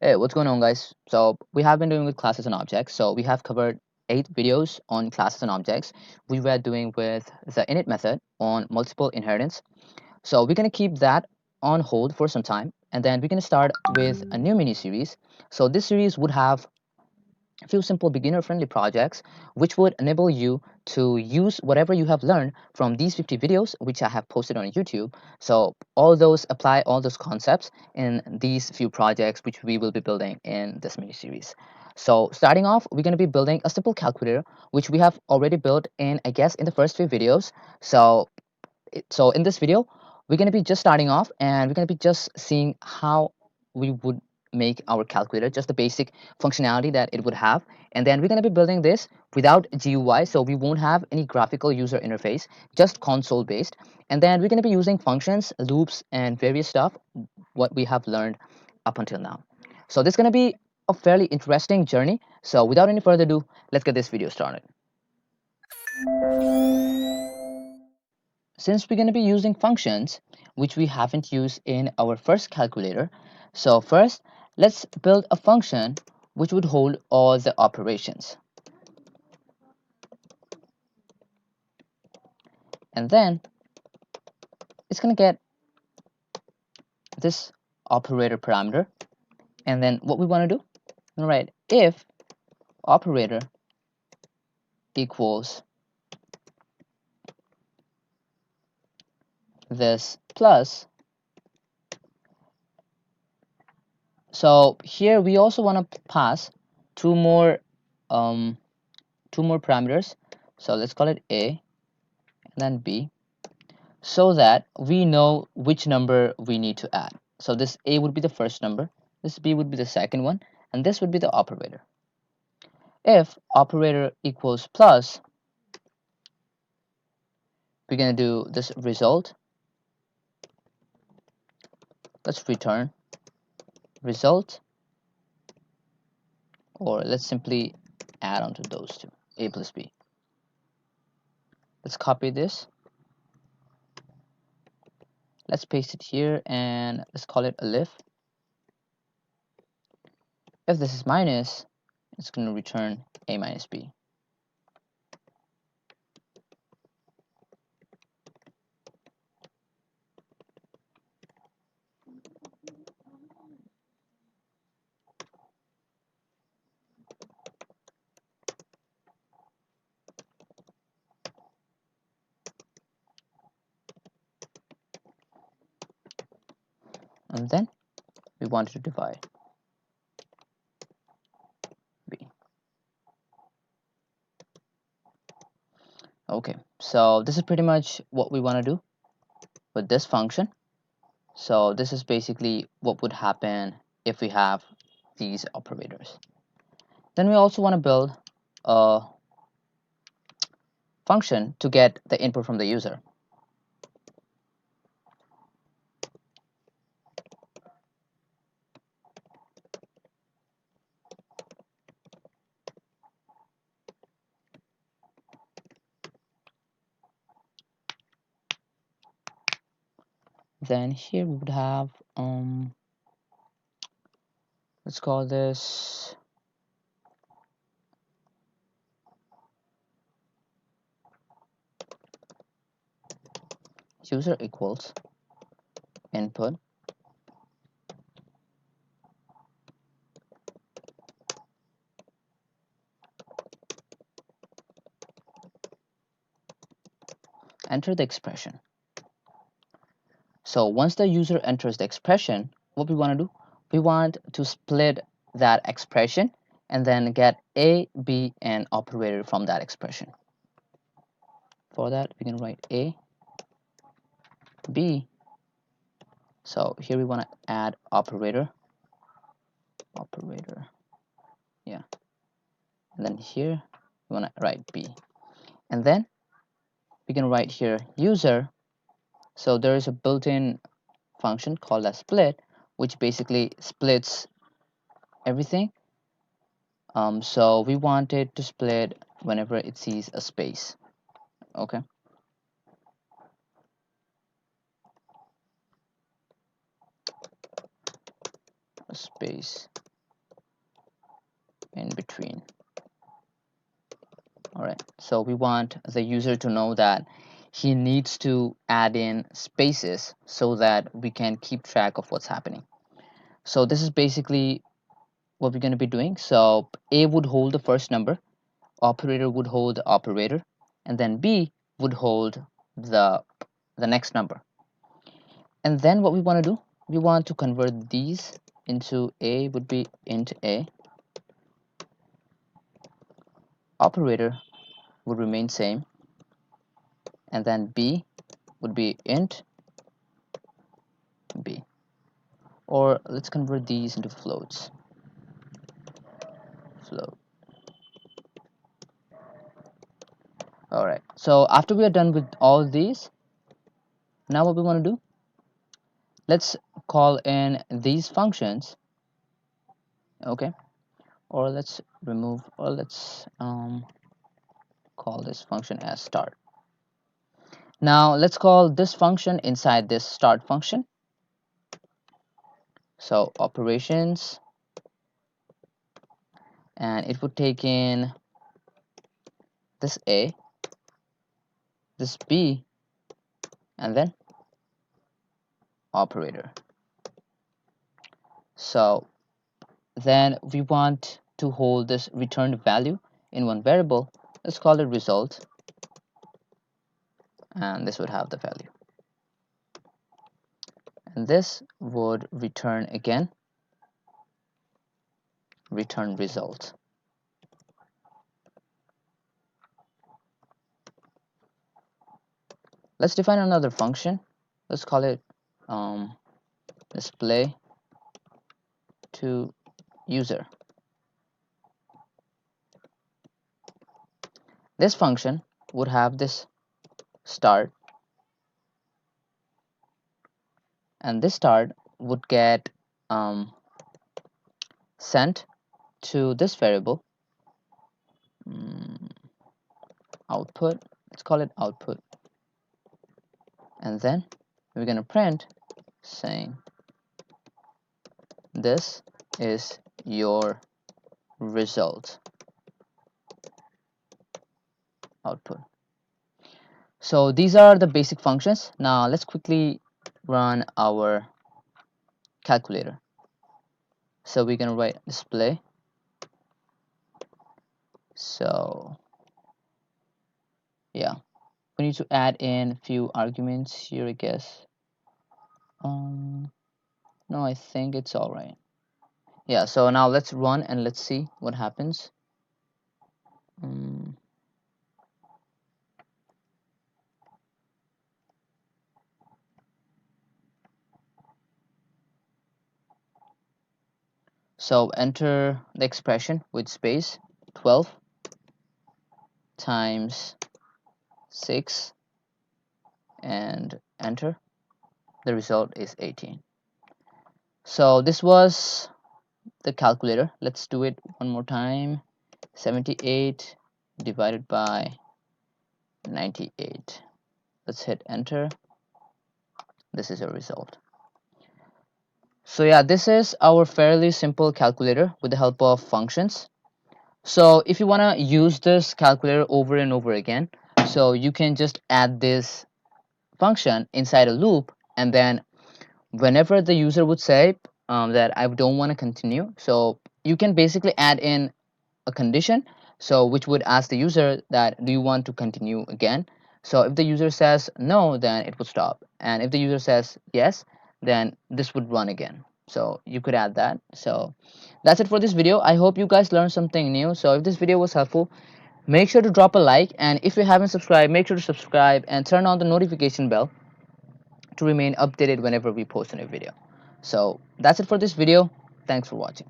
Hey, what's going on, guys? So we have been doing with classes and objects. So we have covered 8 videos on classes and objects. We were doing with the init method on multiple inheritance. So we're going to keep that on hold for some time, and then we're going to start with a new mini series. So this series would have a few simple beginner friendly projects which would enable you to use whatever you have learned from these 50 videos which I have posted on YouTube. So all those apply all those concepts in these few projects which we will be building in this mini series. So starting off, we're going to be building a simple calculator which we have already built in, I guess, in the first few videos. So in this video, we're going to be just starting off, and we're going to be just seeing how we would make our calculator, just the basic functionality that it would have. And then we're going to be building this without GUI, so we won't have any graphical user interface, just console based. And then we're going to be using functions, loops, and various stuff what we have learned up until now. So this is going to be a fairly interesting journey. So without any further ado, let's get this video started. Since we're going to be using functions which we haven't used in our first calculator, so first let's build a function which would hold all the operations, and then it's going to get this operator parameter. And then what we want to do, all right, if operator equals this plus, so here we also want to pass two more um, two more parameters. So let's call it a and then b, so that we know which number we need to add. So this a would be the first number, this b would be the second one, and this would be the operator. If operator equals plus, we're going to do this result. Let's return result, or let's simply add onto those two, a plus b. Let's copy this, let's paste it here, and let's call it a if. If this is minus, it's going to return a minus b. And then we want to divide b. Okay, so this is pretty much what we want to do with this function. So this is basically what would happen if we have these operators. Then we also want to build a function to get the input from the user. Then here we would have let's call this user equals input enter the expression. So once the user enters the expression, what we want to do, we want to split that expression and then get a, b, and operator from that expression. For that, we can write a, b. So here we want to add operator, yeah. And then here we want to write b. And then we can write here user. So there is a built-in function called as split, which basically splits everything. So we want it to split whenever it sees a space. Okay. A space. in between. All right, so we want the user to know that he needs to add in spaces so that we can keep track of what's happening. So this is basically what we're going to be doing. So A would hold the first number, operator would hold the operator, and then B would hold the next number. And then what we want to do, we want to convert these into A would be int A, operator would remain same, and then B would be int B. Or let's convert these into floats. Float. All right, so after we are done with all these, now what we want to do, let's call in these functions. Okay, or let's remove, or let's call this function as start. Now let's call this function inside this start function. So operations, and it would take in this A, this B, and then operator. So then we want to hold this returned value in one variable. Let's call it result, and this would have the value, and this would return again, return result. Let's define another function. Let's call it display to user. This function would have this start, and this start would get sent to this variable output. Let's call it output, and then we're going to print saying this is your result output. So these are the basic functions. Now let's quickly run our calculator. So we're going to write display. So yeah, we need to add in a few arguments here, I guess. No, I think it's all right. Yeah, so now let's run and let's see what happens. So enter the expression with space, 12 times 6, and enter. The result is 18. So this was the calculator. Let's do it one more time. 78 divided by 98. Let's hit enter. This is a result. So yeah, this is our fairly simple calculator with the help of functions. So if you want to use this calculator over and over again, so you can just add this function inside a loop, and then whenever the user would say that I don't want to continue, so you can basically add in a condition, so which would ask the user that do you want to continue again. So if the user says no, then it would stop, and if the user says yes, then this would run again. So you could add that. So that's it for this video. I hope you guys learned something new. So if this video was helpful, make sure to drop a like, and if you haven't subscribed, make sure to subscribe and turn on the notification bell to remain updated whenever we post a new video. So that's it for this video. Thanks for watching.